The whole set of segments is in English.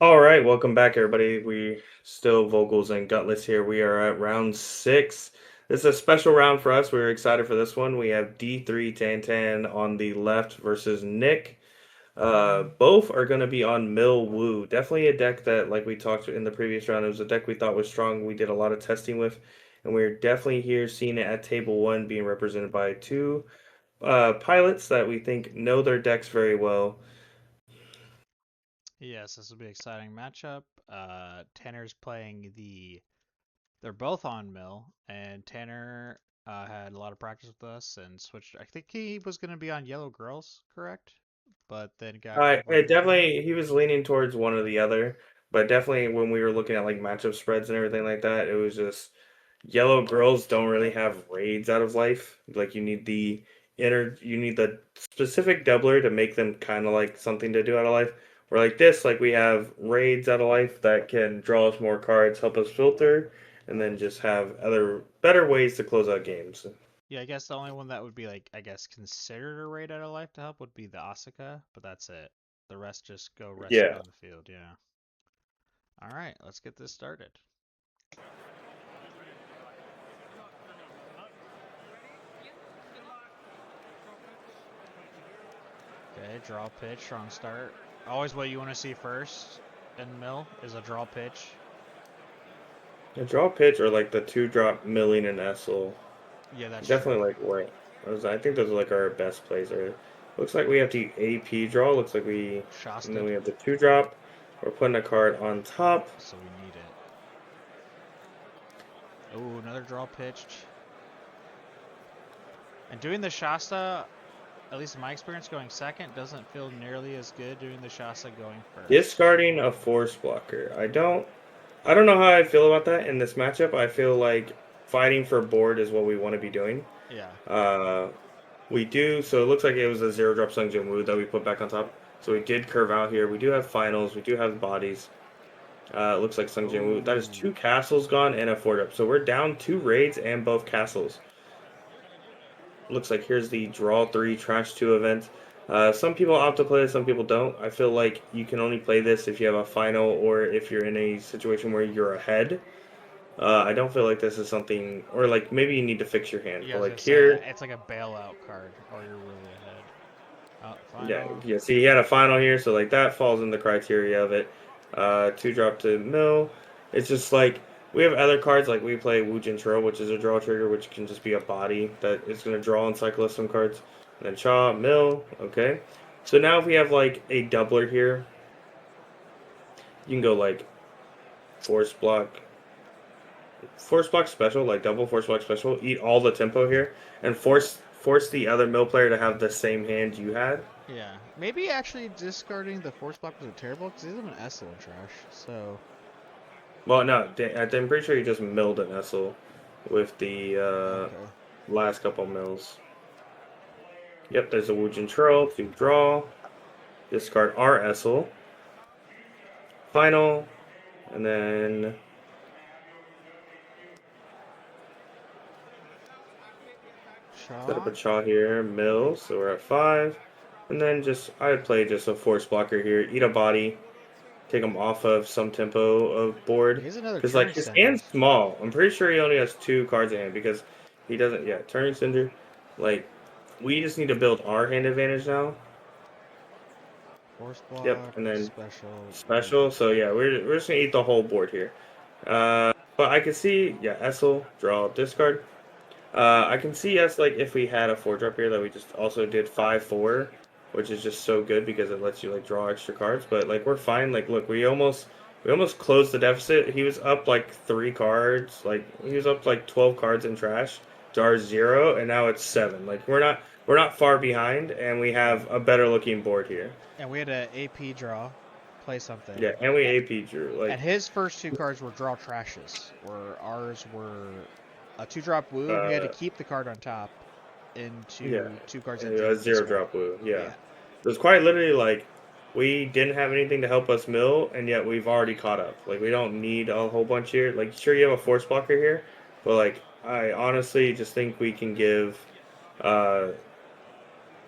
All right, welcome back, everybody. We still vocals and gutless here. We are at round 6. This is a special round for us. We're excited for this one. We have D3 Tan on the left versus Nick. Both are going to be on Mill Woo. Definitely a deck that, like we talked in the previous round, it was a deck we thought was strong. We did a lot of testing with, and we're definitely here seeing it at table 1 being represented by two pilots that we think know their decks very well. Yes, this will be an exciting matchup. Tanner's playing the. They're both on Mill, and Tanner had a lot of practice with us and switched. I think he was going to be on Yellow Girls, correct? But then got It converted. definitely he was leaning towards one or the other, but definitely when we were looking at like matchup spreads and everything like that, it was just yellow girls don't really have raids out of life. Like you need the specific doubler to make them kind of like something to do out of life. Where like this, like we have raids out of life that can draw us more cards, help us filter, and then just have other better ways to close out games. Yeah, I guess the only one that would be like I guess considered a raid out of life to help would be the Asuka, but that's it. The rest just go resting Yeah. on the field. Yeah. All right, let's get this started. Okay, draw pitch, strong start. Always what you want to see first in Mill is a draw pitch. The draw pitch or like the two drop milling and Essel. Yeah, that's true. Definitely like where I think those are like our best plays. Or looks like we have the AP draw. Looks like and then Shasted, we have the two drop. We're putting a card on top. so we need it. Oh, another draw pitched. And doing the Shasta, at least in my experience, going second doesn't feel nearly as good doing the Shasta going first. Discarding a force blocker. I don't know how I feel about that in this matchup. I feel like fighting for board is what we want to be doing. Yeah. Uh, we do. So it looks like it was a zero drop Sung Jin Woo that we put back on top. So we did curve out here. We do have finals. We do have bodies. It looks like Sung Jin Woo. That is Oh. two castles gone and a fort up. So we're down two raids and both castles. Looks like here's the draw three, trash two event. Some people opt to play this, some people don't. I feel like you can only play this if you have a final or if you're in a situation where you're ahead. I don't feel like this is something, or like maybe you need to fix your hand. Yeah, I But was gonna like say here, it's like a bailout card, or you're really ahead. Oh, yeah, final. yeah. See, he had a final here, so like that falls in the criteria of it. Two drop to mill. It's just like we have other cards like we play Wu Jin Tro, which is a draw trigger, which can just be a body that is going to draw and cycle us some cards. And then Cha mill. Okay. So now if we have like a doubler here, you can go like force block, force block special, like double force block special. Eat all the tempo here and force the other mill player to have the same hand you had. Yeah, maybe actually discarding the force block was terrible because he doesn't have an Essel in trash. So Well, no, I'm pretty sure he just milled an Essel with the okay. last couple mills. Yep, there's a Woojin Troll to draw. Discard our Essel. Final. And then set up a Shaw. Chaw here. Mill, so we're at 5. And then I would play just a Force Blocker here. Eat a body. Take him off of some tempo of board. Here's another Because, like, turn his sender. hand's small. I'm pretty sure he only has 2 cards in hand because he doesn't, yeah, Turning Cinder. Like, we just need to build our hand advantage now. Force Yep, block, and then special, special. So Woojin. yeah, we're just gonna eat the whole board here. But I can see, yeah, Essel, draw, discard. I can see us like if we had a 4 drop here that we just also did 5/4, which is just so good because it lets you like draw extra cards. But like we're fine. Like look, we almost closed the deficit. He was up like 3 cards. Like he was up like 12 cards in trash to our 0, and now it's 7. Like we're not far behind, and we Yeah. have a better looking board here. And we had a AP draw, play something. Yeah, and we AP drew. And Like his first two cards were draw trashes, where ours were a 2-drop woo, and we had to uh keep the card on top yeah, into 2 cards and into a the zero discard. drop woo. Yeah. Yeah. It was quite literally like we didn't have anything to help us mill, and yet we've already caught up. Like we don't need a whole bunch here. Like sure you have a force blocker here, but like I honestly just think we can give uh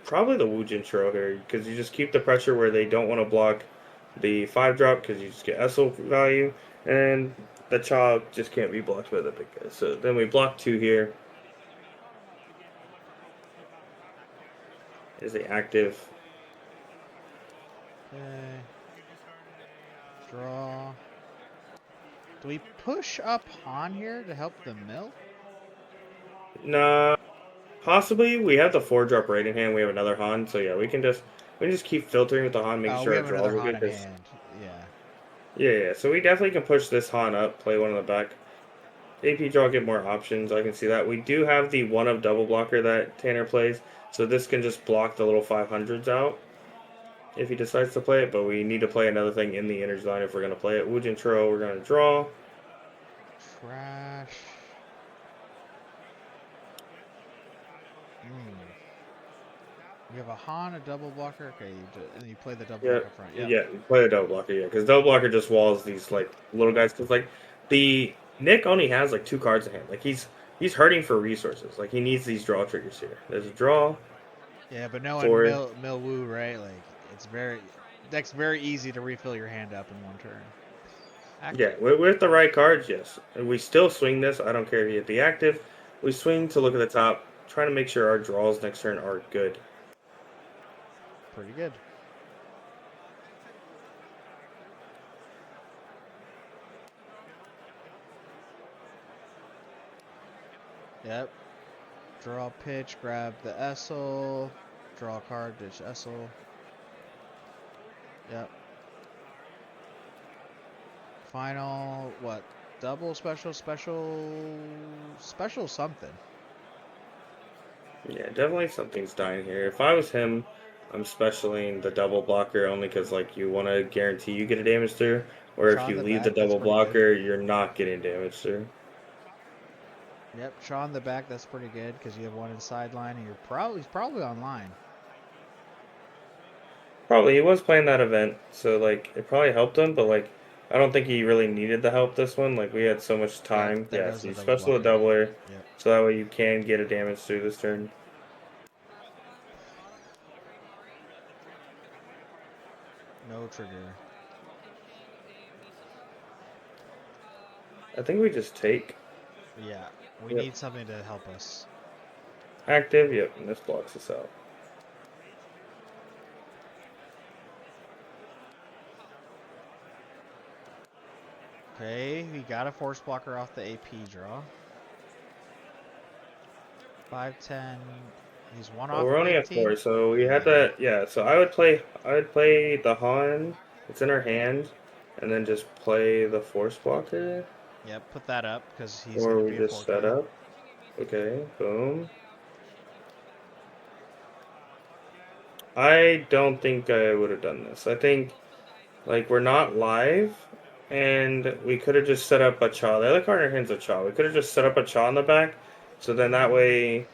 probably the Woojin Tro here because you just keep the pressure where they don't want to block the 5-drop because you just get SL value, and the Cha just can't be blocked by the big guy. So then we block 2 here. Is the active. Okay. Draw. Do we push up Han here to help the mill? Nah, possibly we have the 4-drop right in hand. We have another Han, so yeah, we can just keep filtering with the Han, making Oh, sure we our have another draws are Han good. in Cause hand. Yeah. yeah. So we definitely can push this Han up, play one in the back. AP draw get more options. I can see that. We do have the one of double blocker that Tanner plays, so this can just block the little 500s out if he decides to play it. But we need to play another thing in the energy line if we're gonna play it. Woojin Tro, we're gonna draw. Trash. Hmm. You have a Han, a double blocker. Okay, and you play the double Yeah, block up front. Yep. yeah, play a double blocker. Yeah, because double blocker just walls these like little guys. Because like the Nick only has like 2 cards in hand. Like he's hurting for resources. Like he needs these draw triggers here. There's a draw Yeah, but knowing for Mill Woo, right? Like it's very deck's very easy to refill your hand up in one turn. yeah Active. with the right cards. Yes, and we still swing this. I don't care if you hit the active. We swing to look at the top, trying to make sure our draws next turn are good. Pretty good. Yep. Draw pitch, grab the Essel. Draw a card, ditch Essel. Yep. Final, what? Double special, special something. Yeah, definitely something's dying here. If I was him, I'm specialing the double blocker only because like you want to guarantee you get a damage through, or if Shaw in you the leave the back, that's double pretty good. blocker, you're not getting damage through. Yep, Shaw in the back, that's pretty good because you have one in sideline and he's probably online. Probably he was playing that event, so like it probably helped him, but like I don't think he really needed the help this one. Like we had so much Yeah, time. there Yeah, goes so the you double special the blocker. doubler, Yep. so that way you can get a damage through this turn. No trigger. I think we just take. Yeah, we Yep. need something to help us. Active. Yep, and this blocks us out. Okay, we got a force blocker off the AP draw. 5-10. He's one Well, off we're of only at 4, 18. so we had Yeah. that. Yeah, so I would play the Han. It's in our hand, and then just play the force blocker, Yep, put that up because he's going or to we be a just set 4K. up. Okay, boom. I don't think I would have done this. I think like we're not live, and we could have just set up a Cha. The other card in our hand's a Cha. We could have just set up a Cha in the back, so then that way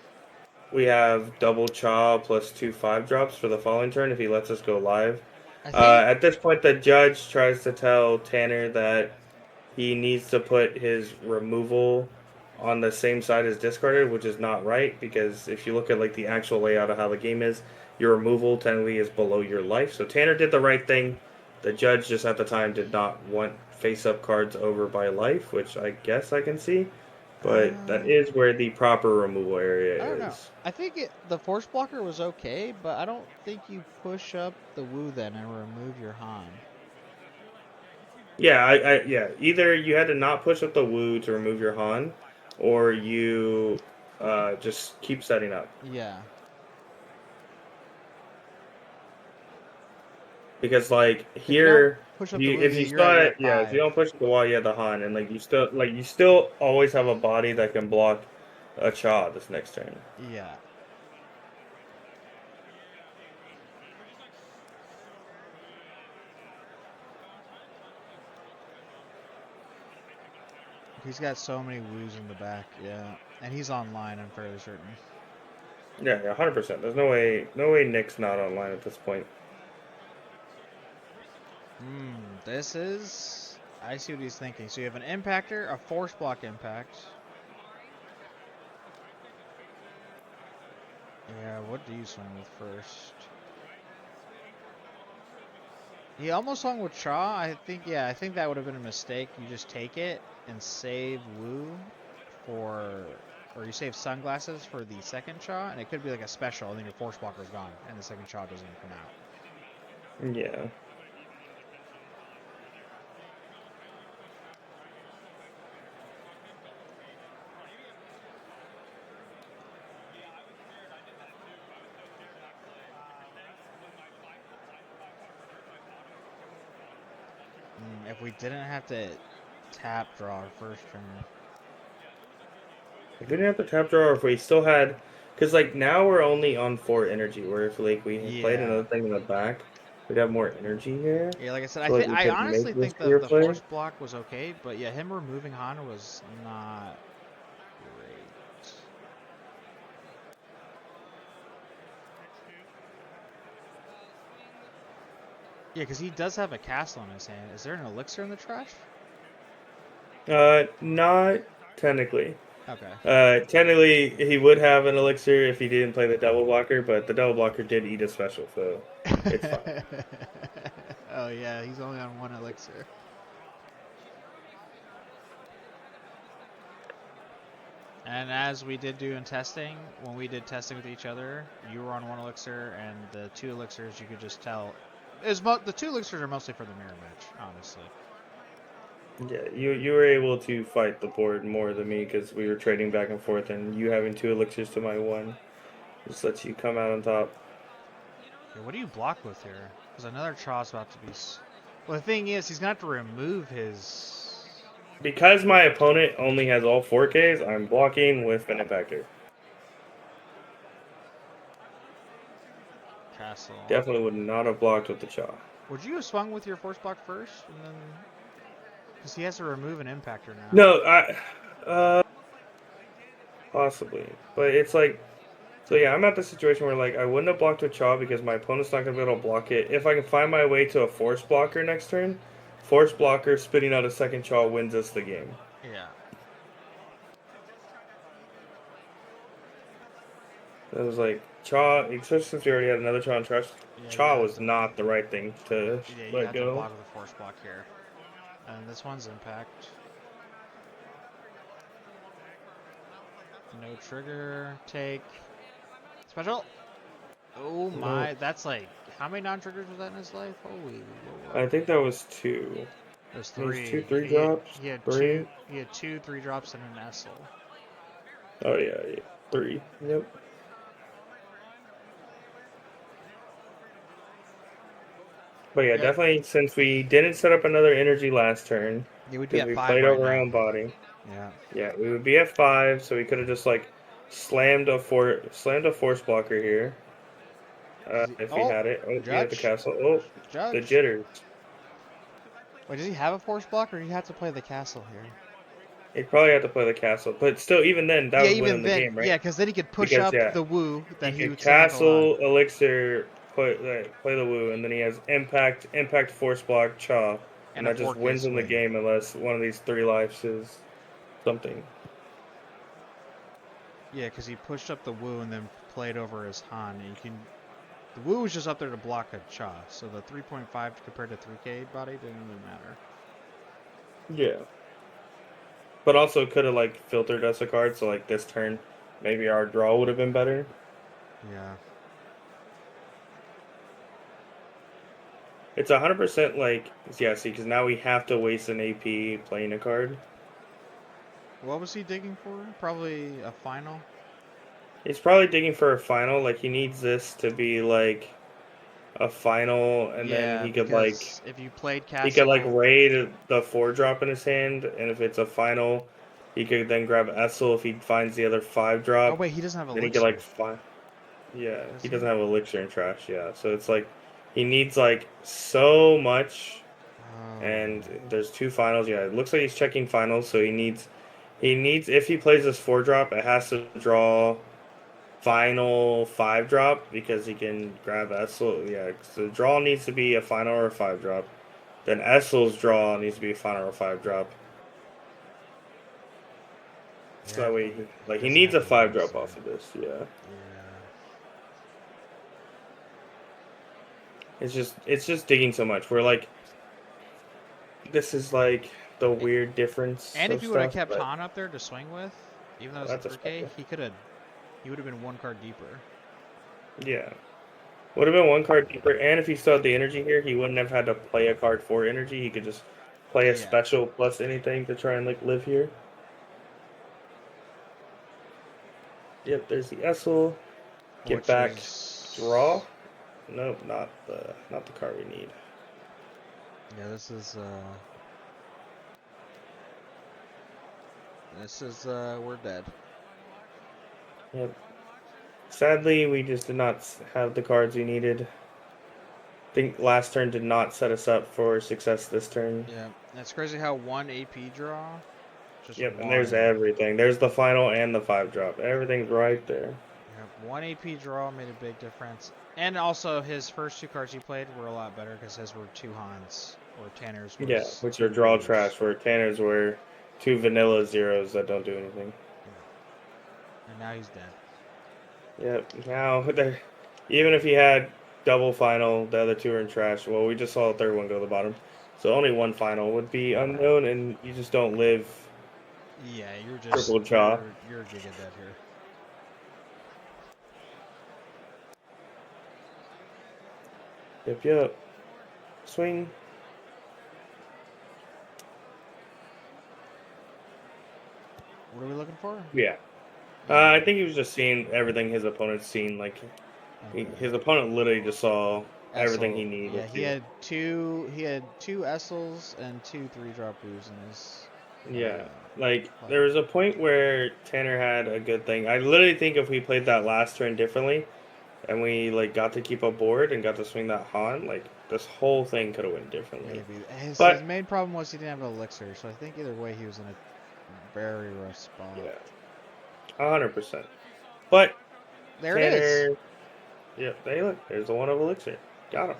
we have double Cha plus 2 5-drops for the following turn if he lets us go live. I think. At this point, the judge tries to tell Tanner that he needs to put his removal on the same side as discarded, which is not right because if you look at like the actual layout of how the game is, your removal technically is below your life. So Tanner did the right thing. The judge just at the time did not want face-up cards over by life, which I guess I can see. But that Uh, is where the proper removal area I don't know. is. I think the force blocker was okay, but I don't think you push up the Woo then and remove your Han. Yeah, yeah. Either you had to not push up the Woo to remove your Han, or you just keep setting up. Yeah. Because like If you don't here, push if up the you Woo, if you you're at saw you're it, at yeah, if you 5. don't push the wall, you have the Han, and like you still always have a body that can block a Cha this next turn. Yeah. He's got so many Woos in the back. Yeah. And he's online, I'm fairly certain. Yeah, yeah, 100%. There's no way Nick's not online at this point. This is. I see what he's thinking. So you have an impactor, a force block impact. Yeah, what do you swing with first? He almost swung with Chaw. I think that would have been a mistake. You just take it and save Wu or you save Sunglasses for the second Chaw, and it could be like a special, and then your force blocker's gone, and the second Chaw doesn't come out. Yeah. If we didn't have to tap draw our first turn. If we didn't have the tap draw, or if we still had, because like now we're only on 4 energy. Where if like we had played Yeah. another thing in the back, we'd have more energy here. Yeah, like I said, So like we I could honestly make think riskier the play. force block was okay, but yeah, him removing Han was not great. Yeah, because he does have a castle in his hand. Is there an elixir in the trash? Not technically. Okay. Technically he would have an elixir if he didn't play the double blocker, but the double blocker did eat a special, so it's fine. Oh yeah, he's only on one elixir. And as we did do in testing, when we did testing with each other, you were on one elixir, and the two elixirs you could just tell. The two elixirs are mostly for the mirror match, honestly. Yeah, you were able to fight the board more than me because we were trading back and forth, and you having 2 elixirs to my 1 just lets you come out on top. Okay, what do you block with here? Because another Chaw's about to be. Well, the thing is, he's gonna have to remove his. Because my opponent only has all 4Ks, I'm blocking with an impactor. Castle. Definitely would not have blocked with the Chaw. Would you have swung with your force block first, and then? Because he has to remove an impactor now. No, possibly, but it's like, so yeah, I'm at the situation where like I wouldn't have blocked with Chaw because my opponent's not gonna be able to block it. If I can find my way to a force blocker next turn, force blocker spitting out a second Chaw wins us the game. Yeah. It was like Chaw, especially since we already had another Chaw in trash. Yeah, Chaw was not the right thing to you let have to go. block with a force block here. And this one's impact. No trigger. Take. Special. Oh my, that's like, how many non-triggers was that in his life? Holy lord. I think that was 2. It was It was 3. 2 3 drops. He had 3. He had 2 3 drops and an Essel. Oh yeah, 3. Yep. But yeah, definitely since we didn't set up another energy last turn, Yeah, we'd be because at we 5 played right over our now. own body. Yeah. Yeah, we would be at 5, so we could have just like slammed a force blocker here. If he had it. Oh, he had the Judge. castle. Oh, the Judge. jitters. Wait, does he have a force block, or do you have to play the castle here? He probably had to play the castle, but still, even then, that would win him the game, right? Yeah, because then he could push Because up the woo that he he could would still have a lot. castle, elixir, play the woo, and then he has impact, force block, Chaw, and a that just 4K wins him the swing. game unless one of these 3 lives is something. Yeah, because he pushed up the woo and then played over his Han. And you can. The woo was just up there to block a Cha, so the 3.5 compared to 3K body didn't really matter. Yeah. But also could have like filtered us a card, so like this turn, maybe our draw would have been better. Yeah. It's 100% like, yeah, see, because now we have to waste an AP playing a card. What was he digging for? Probably a final? He's probably digging for a final. Like, he needs this to be like a final, and then he could like if you played castle, he could like raid the 4-drop in his hand, and if it's a final, he could then grab Essel if he finds the other 5-drop. Oh wait, he doesn't have Then elixir. he could like find. Yeah, he doesn't have elixir and trash. Yeah, so it's like he needs like so much, and there's 2 finals. Yeah, it looks like he's checking finals, so he needs if he plays this 4-drop, it has to draw final 5-drop because he can grab Essel. Yeah, so the draw needs to be a final or a 5-drop. Then Essel's draw needs to be a final or a 5-drop. So that way, he needs a 5-drop off of this. Yeah. It's just digging so much. We're like, this is like the weird difference And if of you would have stuff, kept but Han up there to swing with, even though it's a that's a 3K, special. he would have been one card deeper. Yeah. Would have been one card deeper, and if he still had the energy here, he wouldn't have had to play a card for energy. He could just play a Yeah. special plus anything to try and like live here. Yep, there's the Essel. Get Which back, is draw. Nope, not the card we need. Yeah, this is we're dead. Yep. Sadly, we just did not have the cards we needed. I think last turn did not set us up for success this turn. Yeah, it's crazy how one AP draw, just Yep, and there's one. everything. There's the final and the 5-drop. Everything's right there. Yeah, one AP draw made a big difference. And also, his first two cards he played were a lot better because his were two Hans, or Tanner's Yeah, was which are two draw blues. trash, where Tanner's were two vanilla zeros that don't do anything. Yeah. And now he's dead. Yep, now, even if he had double final, the other two are in trash. Well, we just saw the third one go to the bottom. So only one final would be unknown, and you just don't live Yeah, triple jaw. you're giga dead here. Yep. Swing. What are we looking for? Yeah. I think he was just seeing everything his opponent's seen. Like, Okay. his opponent literally just saw everything he Essel. needed Yeah, to. he had two Essels and two 3-drop blues in his. Yeah. Uh, Like, play. there was a point where Tanner had a good thing. I literally think if we played that last turn differently, and we, like, got to keep a board and got to swing that Han, like, this whole thing could have went differently. Maybe his But, main problem was he didn't have an elixir, so I think either way he was in a very rough spot. yeah, 100%. But, There it is. Tanner, yeah, hey, look, there's the one of Elixir. Got him.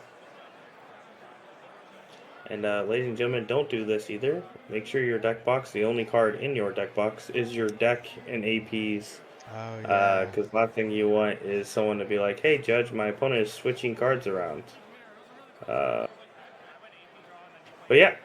And ladies and gentlemen, don't do this either. Make sure your deck box, the only card in your deck box, is your deck and APs. Oh yeah. Because last thing you want is someone to be like, "Hey, Judge, my opponent is switching cards around." Uh, but yeah,